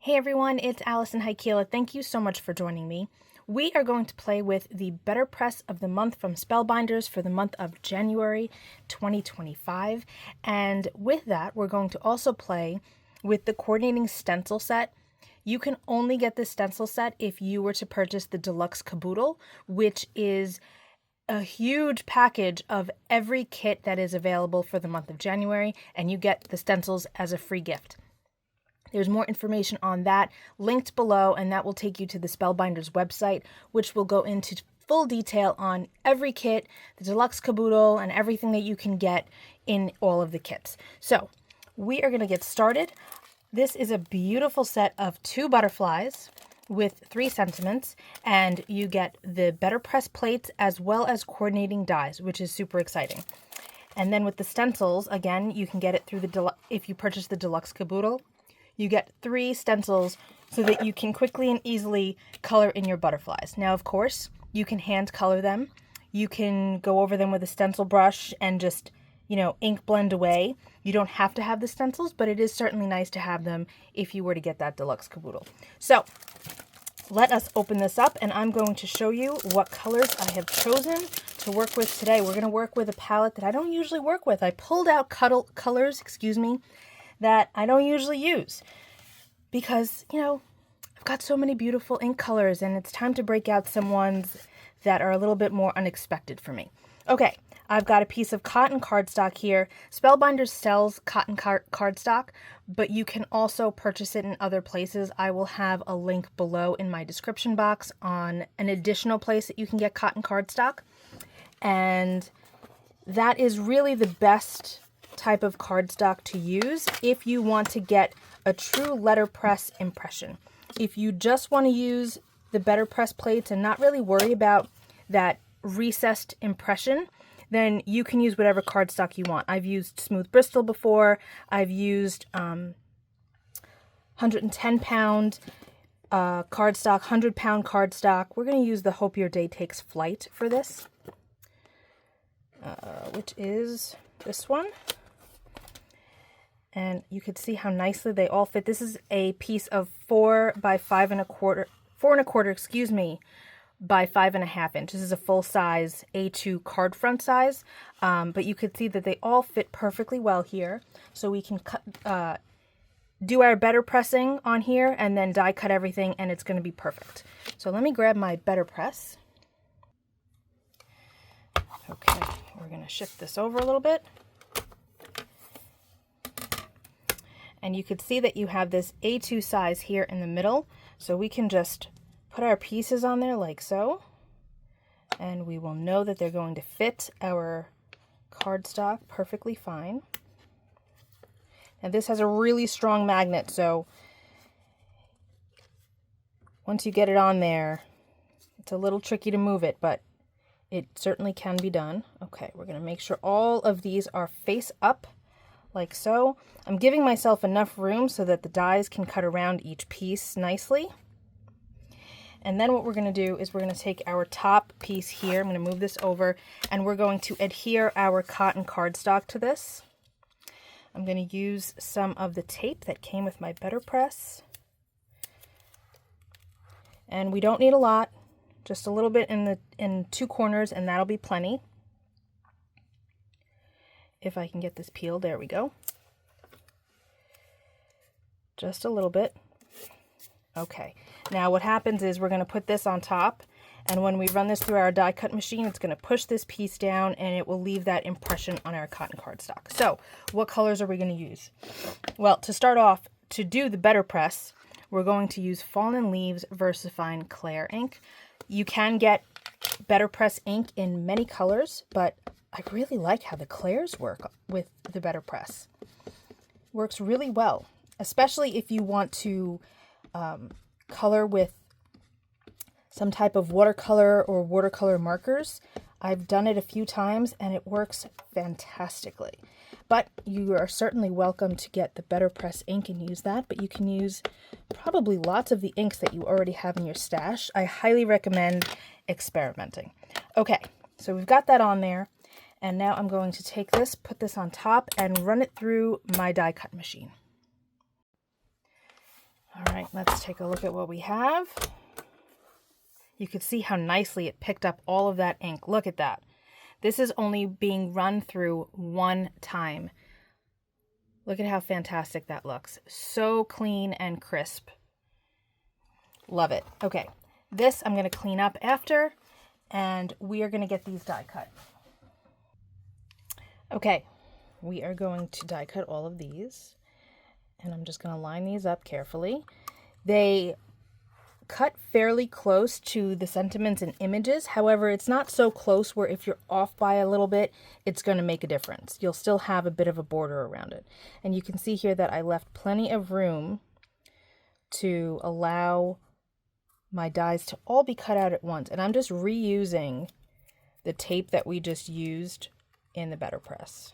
Hey everyone, it's Alison Heikkila. Thank you so much for joining me. We are going to play with the BetterPress of the Month from Spellbinders for the month of January 2025. And with that, we're going to also play with the coordinating stencil set. You can only get this stencil set if you were to purchase the Deluxe Caboodle, which is a huge package of every kit that is available for the month of January, and you get the stencils as a free gift. There's more information on that linked below, and that will take you to the Spellbinders website, which will go into full detail on every kit, the Deluxe Caboodle, and everything that you can get in all of the kits. So we are going to get started. This is a beautiful set of 2 butterflies with 3 sentiments, and you get the BetterPress plates as well as coordinating dies, which is super exciting. And then with the stencils, again, you can get it through if you purchase the Deluxe Caboodle. You get 3 stencils so that you can quickly and easily color in your butterflies. Now, of course, you can hand color them. You can go over them with a stencil brush and just, ink blend away. You don't have to have the stencils, but it is certainly nice to have them if you were to get that Deluxe Caboodle. So let us open this up, and I'm going to show you what colors I have chosen to work with today. We're going to work with a palette that I don't usually work with. I pulled out colors, that I don't usually use because, I've got so many beautiful ink colors, and it's time to break out some ones that are a little bit more unexpected for me. Okay, I've got a piece of cotton cardstock here. Spellbinders sells cotton cardstock, but you can also purchase it in other places. I will have a link below in my description box on an additional place that you can get cotton cardstock. And that is really the best type of cardstock to use if you want to get a true letterpress impression. If you just want to use the BetterPress plates and not really worry about that recessed impression, then you can use whatever cardstock you want. I've used Smooth Bristol before. I've used 110-pound cardstock, 100-pound cardstock. We're going to use the Hope Your Day Takes Flight for this, which is this one. And you can see how nicely they all fit. This is a piece of 4 by 5 1/4 by 5.5 inch. This is a full size A2 card front size, but you could see that they all fit perfectly well here. So we can do our BetterPressing on here and then die cut everything, and it's going to be perfect. So let me grab my BetterPress. Okay, we're going to shift this over a little bit. And you could see that you have this A2 size here in the middle. So we can just put our pieces on there like so. And we will know that they're going to fit our cardstock perfectly fine. Now this has a really strong magnet, so once you get it on there, it's a little tricky to move it, but it certainly can be done. Okay, we're going to make sure all of these are face up like so. I'm giving myself enough room so that the dies can cut around each piece nicely. And then what we're going to do is we're going to take our top piece here. I'm going to move this over, and we're going to adhere our cotton cardstock to this. I'm going to use some of the tape that came with my BetterPress. And we don't need a lot, just a little bit in 2 corners, and that'll be plenty. If I can get this peeled, there we go. Just a little bit. Okay, now what happens is we're going to put this on top, and when we run this through our die cut machine, it's going to push this piece down, and it will leave that impression on our cotton cardstock. So what colors are we going to use? Well, to start off, to do the BetterPress, we're going to use Fallen Leaves VersaFine Clair ink. You can get BetterPress ink in many colors, but I really like how the Clairs work with the BetterPress. Works really well, especially if you want to color with some type of watercolor or watercolor markers. I've done it a few times and it works fantastically. But you are certainly welcome to get the BetterPress ink and use that, but you can use probably lots of the inks that you already have in your stash. I highly recommend experimenting. Okay, so we've got that on there. And now I'm going to take this, put this on top, and run it through my die cut machine. All right, let's take a look at what we have. You can see how nicely it picked up all of that ink. Look at that. This is only being run through one time. Look at how fantastic that looks. So clean and crisp. Love it. Okay, this I'm going to clean up after, and we are going to get these die cut. Okay, we are going to die cut all of these, and I'm just going to line these up carefully. They cut fairly close to the sentiments and images. However, it's not so close where if you're off by a little bit, it's going to make a difference. You'll still have a bit of a border around it. And you can see here that I left plenty of room to allow my dies to all be cut out at once. And I'm just reusing the tape that we just used in the BetterPress.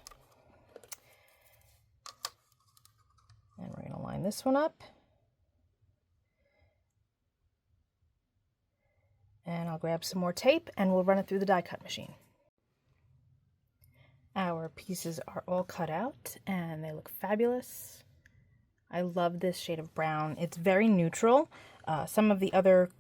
And we're going to line this one up. And I'll grab some more tape and we'll run it through the die cut machine. Our pieces are all cut out and they look fabulous. I love this shade of brown. It's very neutral. Some of the other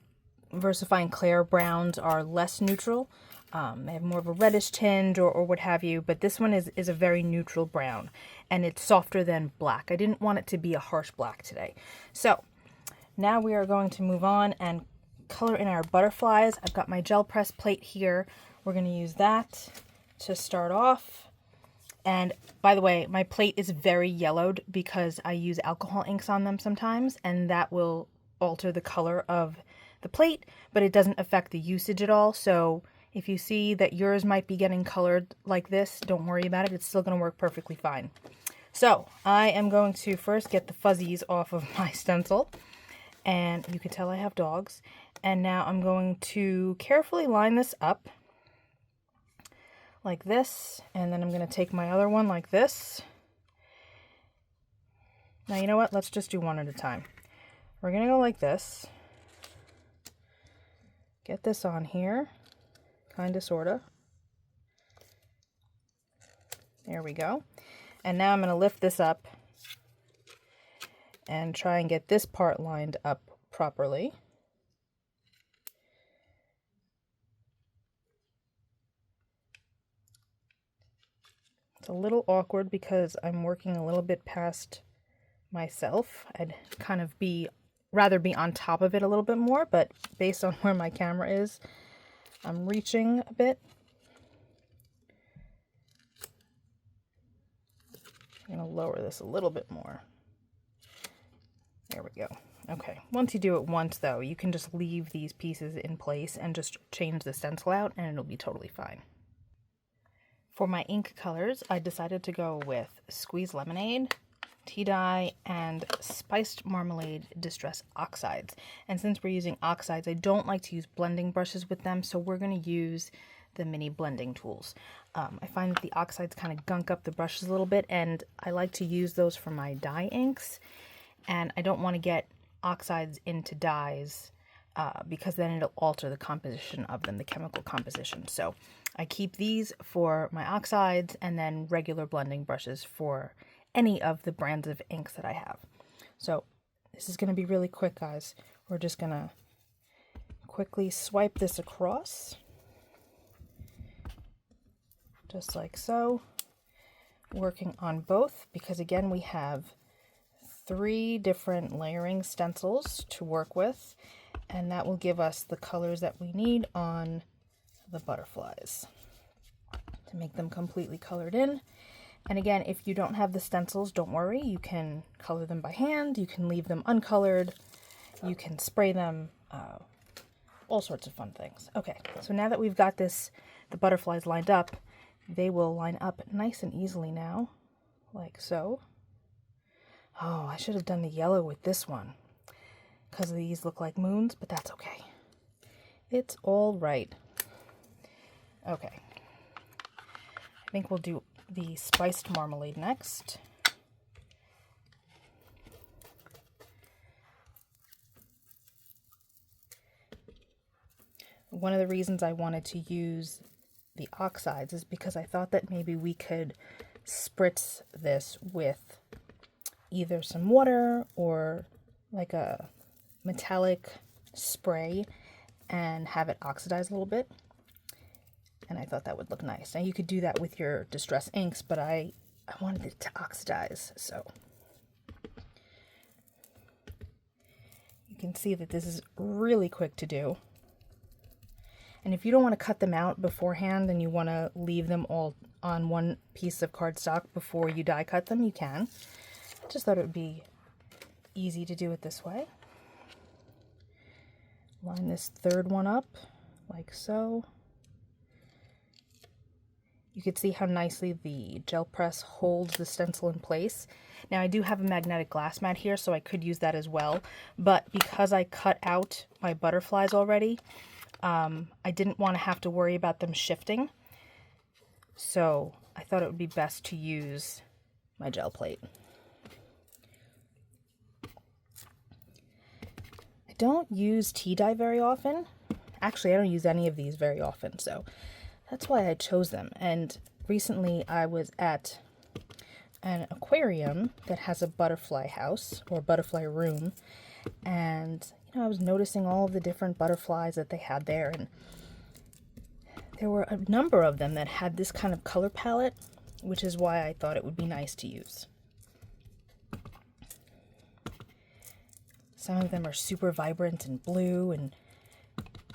VersaFine Clair browns are less neutral. They have more of a reddish tinge or what have you, but this one is a very neutral brown and it's softer than black. I didn't want it to be a harsh black today. So now we are going to move on and color in our butterflies. I've got my gel press plate here. We're going to use that to start off. And by the way, my plate is very yellowed because I use alcohol inks on them sometimes, and that will alter the color of the plate, but it doesn't affect the usage at all. So if you see that yours might be getting colored like this, don't worry about it. It's still going to work perfectly fine. So I am going to first get the fuzzies off of my stencil, and you can tell I have dogs. And now I'm going to carefully line this up like this, and then I'm going to take my other one like this. Now, you know what? Let's just do one at a time. We're going to go like this. Get this on here, kind of, sort of. There we go. And now I'm going to lift this up and try and get this part lined up properly. It's a little awkward because I'm working a little bit past myself. I'd kind of rather be on top of it a little bit more, but based on where my camera is, I'm reaching a bit. I'm going to lower this a little bit more. There we go. Okay, once you do it once though, you can just leave these pieces in place and just change the stencil out and it'll be totally fine. For my ink colors, I decided to go with Squeeze Lemonade, Tea Dye, and Spiced Marmalade Distress Oxides. And since we're using oxides, I don't like to use blending brushes with them, so we're going to use the mini blending tools. I find that the oxides kind of gunk up the brushes a little bit, and I like to use those for my dye inks. And I don't want to get oxides into dyes because then it'll alter the composition of them, the chemical composition. So I keep these for my oxides and then regular blending brushes for any of the brands of inks that I have. So this is going to be really quick, guys. We're just going to quickly swipe this across, just like so, working on both because again we have 3 different layering stencils to work with, and that will give us the colors that we need on the butterflies to make them completely colored in. And again, if you don't have the stencils, don't worry, you can color them by hand, you can leave them uncolored, you can spray them, all sorts of fun things. Okay, so now that we've got the butterflies lined up, they will line up nice and easily now, like so. Oh, I should have done the yellow with this one because these look like moons, but that's okay. It's all right. Okay. I think we'll do the spiced marmalade next. One of the reasons I wanted to use the oxides is because I thought that maybe we could spritz this with either some water or like a metallic spray and have it oxidize a little bit. And I thought that would look nice. Now you could do that with your distress inks, but I wanted it to oxidize, so. You can see that this is really quick to do. And if you don't want to cut them out beforehand and you want to leave them all on one piece of cardstock before you die cut them, you can. Just thought it would be easy to do it this way. Line this third one up like so. You can see how nicely the gel press holds the stencil in place. Now I do have a magnetic glass mat here, so I could use that as well, but because I cut out my butterflies already, I didn't want to have to worry about them shifting, so I thought it would be best to use my gel plate. I don't use tea dye very often. Actually, I don't use any of these very often, so that's why I chose them. And recently I was at an aquarium that has a butterfly house or butterfly room, and I was noticing all of the different butterflies that they had there, and there were a number of them that had this kind of color palette, which is why I thought it would be nice to use. Some of them are super vibrant and blue and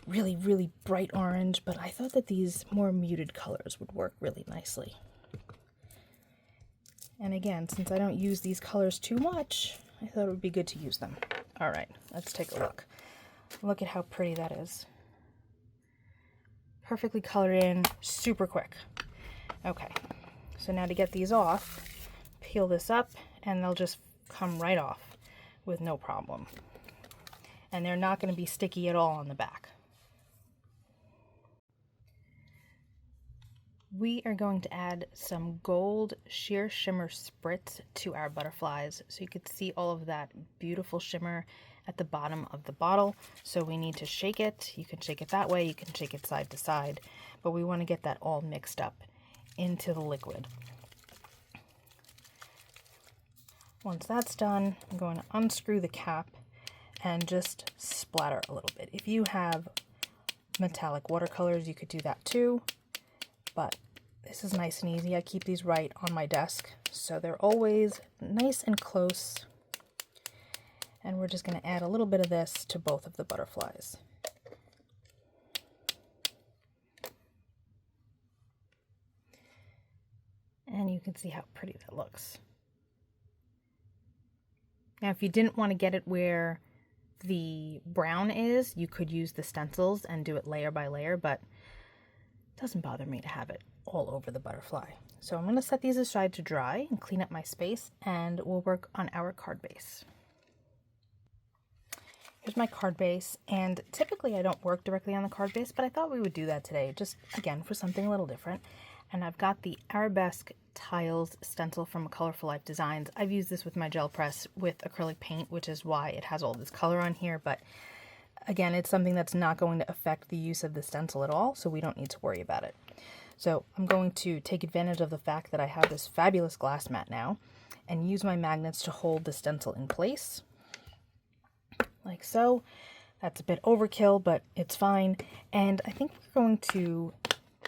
really, really bright orange, but I thought that these more muted colors would work really nicely. And again, since I don't use these colors too much, I thought it would be good to use them. All right, let's take a look. Look at how pretty that is. Perfectly colored in, super quick. Okay, so now to get these off, peel this up and they'll just come right off with no problem. And they're not going to be sticky at all on the back. We are going to add some gold sheer shimmer spritz to our butterflies, so you could see all of that beautiful shimmer at the bottom of the bottle. So we need to shake it. You can shake it that way, you can shake it side to side, but we want to get that all mixed up into the liquid. Once that's done, I'm going to unscrew the cap and just splatter a little bit. If you have metallic watercolors, you could do that too, but this is nice and easy. I keep these right on my desk, so they're always nice and close. And we're just going to add a little bit of this to both of the butterflies. And you can see how pretty that looks. Now, if you didn't want to get it where the brown is, you could use the stencils and do it layer by layer, but it doesn't bother me to have it all over the butterfly. So I'm going to set these aside to dry and clean up my space, and we'll work on our card base. Here's my card base, and typically I don't work directly on the card base, but I thought we would do that today, just again for something a little different. And I've got the Arabesque Tiles stencil from Colorful Life Designs. I've used this with my gel press with acrylic paint, which is why it has all this color on here, but again, it's something that's not going to affect the use of the stencil at all, so we don't need to worry about it. So I'm going to take advantage of the fact that I have this fabulous glass mat now and use my magnets to hold the stencil in place, like so. That's a bit overkill, but it's fine. And I think we're going to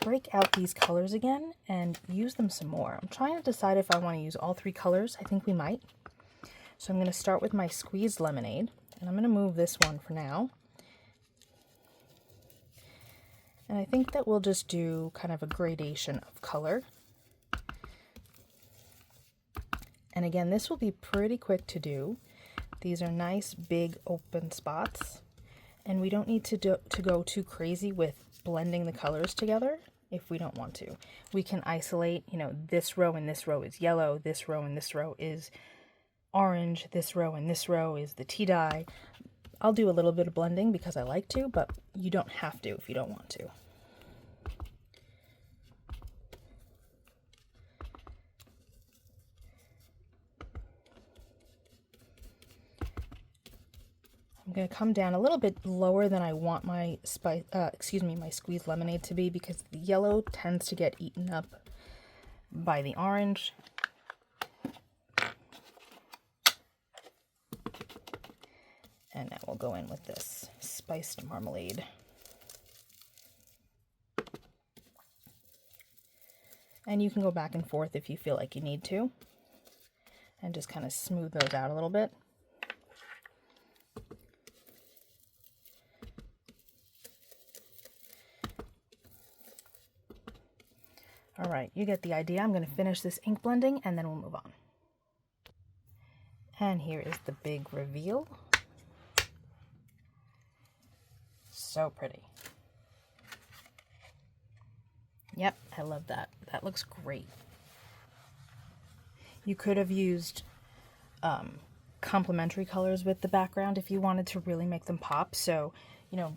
break out these colors again and use them some more. I'm trying to decide if I want to use all three colors. I think we might. So I'm going to start with my squeezed lemonade, and I'm going to move this one for now. And I think that we'll just do kind of a gradation of color. And again, this will be pretty quick to do. These are nice big open spots, and we don't need to go too crazy with blending the colors together if we don't want to. We can isolate, this row and this row is yellow, this row and this row is orange, this row and this row is the tea dye. I'll do a little bit of blending because I like to, but you don't have to if you don't want to. I'm going to come down a little bit lower than I want my my squeezed lemonade to be, because the yellow tends to get eaten up by the orange. And now we'll go in with this spiced marmalade. And you can go back and forth if you feel like you need to, and just kind of smooth those out a little bit. All right, you get the idea. I'm going to finish this ink blending and then we'll move on. And here is the big reveal. So pretty. Yep, I love that. That looks great. You could have used complementary colors with the background if you wanted to really make them pop. So, you know,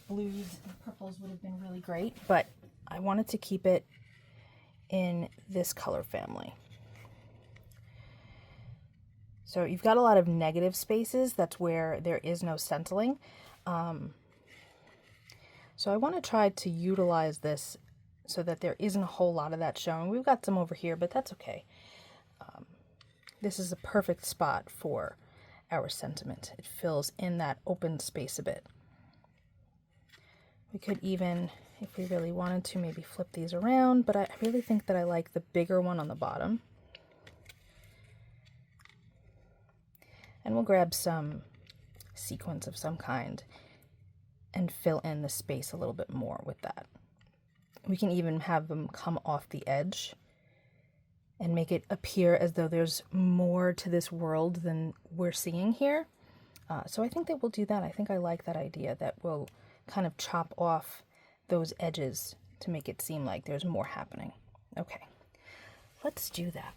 blues and purples would have been really great, but I wanted to keep it in this color family. So you've got a lot of negative spaces. That's where there is no stenciling. So I want to try to utilize this so that there isn't a whole lot of that showing. We've got some over here, but that's okay. This is a perfect spot for our sentiment. It fills in that open space a bit. We could even, if we really wanted to, maybe flip these around, but I really think that I like the bigger one on the bottom. And we'll grab some sequins of some kind and fill in the space a little bit more with that. We can even have them come off the edge and make it appear as though there's more to this world than we're seeing here. So I think that we'll do that. I think I like that idea, that we'll kind of chop off those edges to make it seem like there's more happening. Okay, let's do that.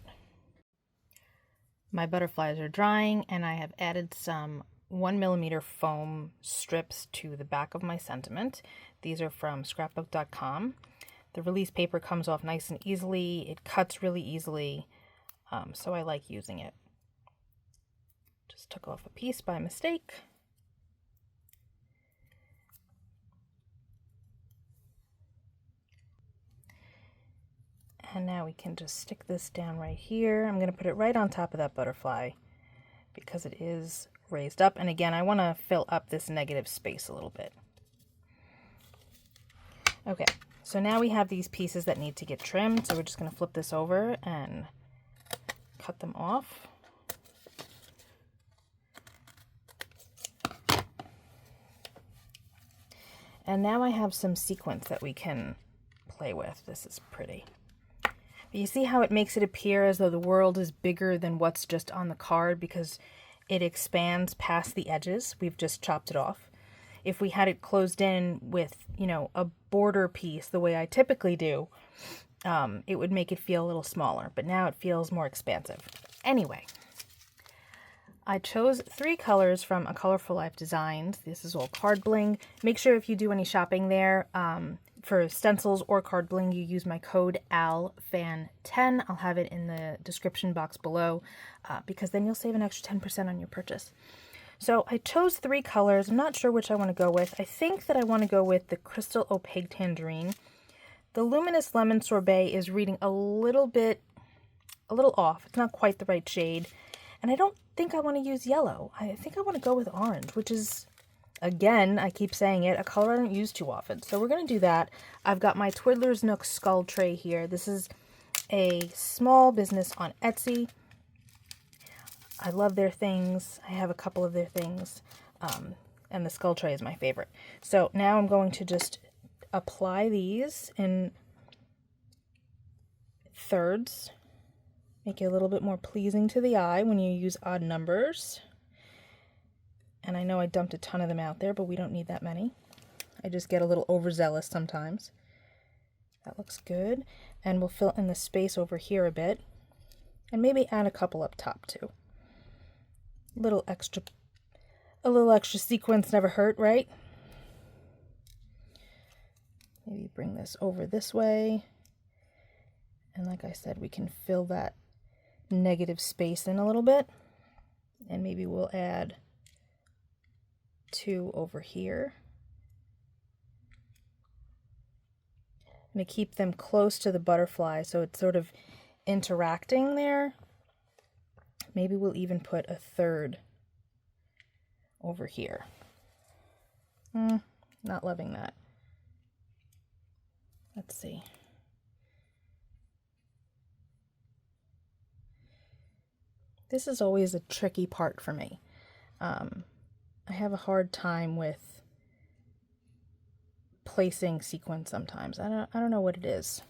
My butterflies are drying and I have added some 1mm foam strips to the back of my sentiment. These are from scrapbook.com. The release paper comes off nice and easily. It cuts really easily, so I like using it. Just took off a piece by mistake. And now we can just stick this down right here. I'm going to put it right on top of that butterfly because it is raised up. And again, I want to fill up this negative space a little bit. Okay, so now we have these pieces that need to get trimmed. So we're just going to flip this over and cut them off. And now I have some sequins that we can play with. This is pretty. But you see how it makes it appear as though the world is bigger than what's just on the card because it expands past the edges. We've just chopped it off. If we had it closed in with, you know, a border piece the way I typically do, it would make it feel a little smaller, but now it feels more expansive. Anyway, I chose 3 colors from A Colorful Life Designs. This is all card bling. Make sure if you do any shopping there for stencils or card bling, you use my code ALFAN10. I'll have it in the description box below because then you'll save an extra 10% on your purchase. So I chose 3 colors. I'm not sure which I want to go with. I think that I want to go with the Crystal Opaque Tangerine. The Luminous Lemon Sorbet is reading a little off. It's not quite the right shade. And I don't think I want to use yellow. I think I want to go with orange, which is, again, I keep saying it, a color I don't use too often. So we're going to do that. I've got my Twiddler's Nook skull tray here. This is a small business on Etsy. I love their things. I have a couple of their things. And the skull tray is my favorite. So now I'm going to just apply these in thirds. Make it a little bit more pleasing to the eye when you use odd numbers. And I know I dumped a ton of them out there, but we don't need that many. I just get a little overzealous sometimes. That looks good. And we'll fill in the space over here a bit. And maybe add a couple up top too. A little extra sequence never hurt, right? Maybe bring this over this way. And like I said, we can fill that negative space in a little bit. And maybe we'll add 2 over here. I'm going to keep them close to the butterfly so it's sort of interacting there. Maybe we'll even put a 3rd over here. Not loving that. Let's see. This is always a tricky part for me. I have a hard time with placing sequins sometimes. I don't know what it is.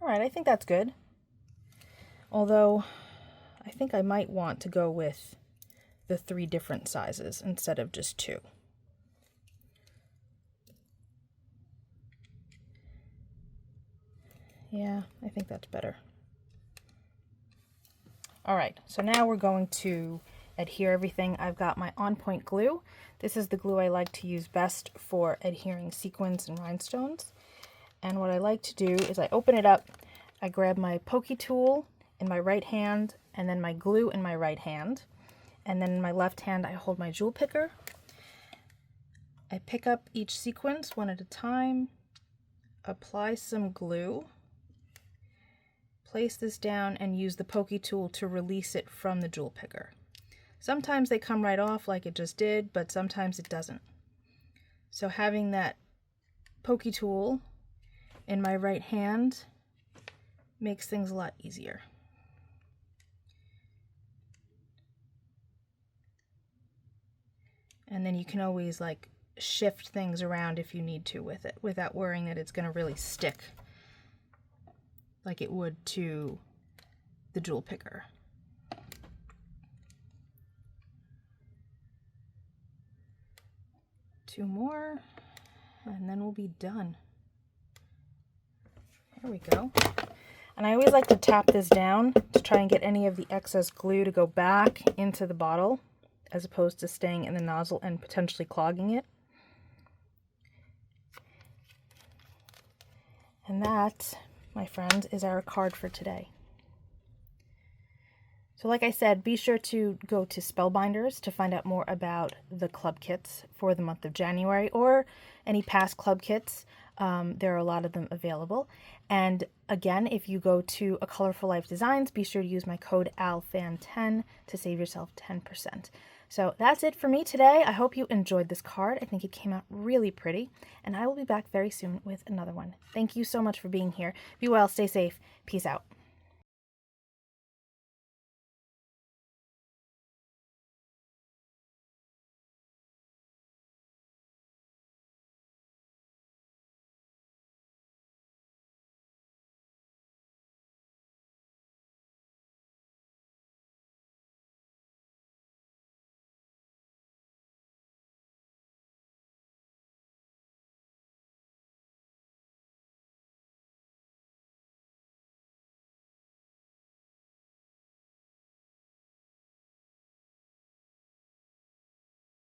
All right, I think that's good. Although I think I might want to go with the 3 different sizes instead of just 2. Yeah, I think that's better. All right, so now we're going to adhere everything. I've got my On Point glue. This is the glue I like to use best for adhering sequins and rhinestones. And what I like to do is I open it up, I grab my pokey tool in my right hand, and then my glue in my right hand. And then in my left hand, I hold my jewel picker. I pick up each sequence one at a time, apply some glue, place this down, and use the pokey tool to release it from the jewel picker. Sometimes they come right off like it just did, but sometimes it doesn't. So having that pokey tool in my right hand makes things a lot easier. And then you can always like shift things around if you need to with it without worrying that it's going to really stick like it would to the jewel picker. Two more, and then we'll be done. There we go. And I always like to tap this down to try and get any of the excess glue to go back into the bottle, as opposed to staying in the nozzle and potentially clogging it. And that, my friends, is our card for today. So like I said, be sure to go to Spellbinders to find out more about the club kits for the month of January, or any past club kits. There are a lot of them available. And again, if you go to A Colorful Life Designs, be sure to use my code ALFAN10 to save yourself 10%. So that's it for me today. I hope you enjoyed this card. I think it came out really pretty, and I will be back very soon with another one. Thank you so much for being here. Be well, stay safe. Peace out.